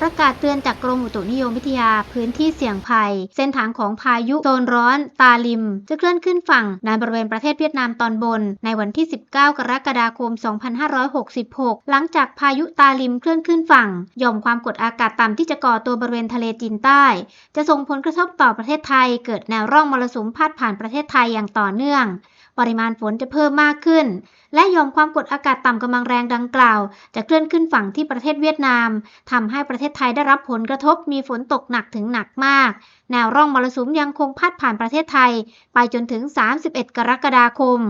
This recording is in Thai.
ประกาศเตือนจากกรมอุตุนิยมวิทยาพื้นที่เสี่ยงภัยเส้นทางของพายุโซนร้อนตาลิมจะเคลื่อนขึ้นฝั่งในบริเวณประเทศเวียดนามตอนบนในวันที่ 19 กรกฎาคม 2566 หลังจากพายุตาลิมเคลื่อนขึ้นฝั่งหย่อมความกดอากาศต่ำที่จะก่อตัวบริเวณทะเลจีนใต้จะส่งผลกระทบต่อประเทศไทยเกิดแนวร่องมรสุมพาดผ่านประเทศไทยอย่างต่อเนื่องปริมาณฝนจะเพิ่มมากขึ้นและหย่อมความกดอากาศต่ำกำลังแรงดังกล่าวจะเคลื่อนขึ้นฝั่งที่ประเทศเวียดนามทำให้ประเทศไทยได้รับผลกระทบมีฝนตกหนักถึงหนักมากแนวร่องมรสุมยังคงพาดผ่านประเทศไทยไปจนถึง 31 กรกฎาคม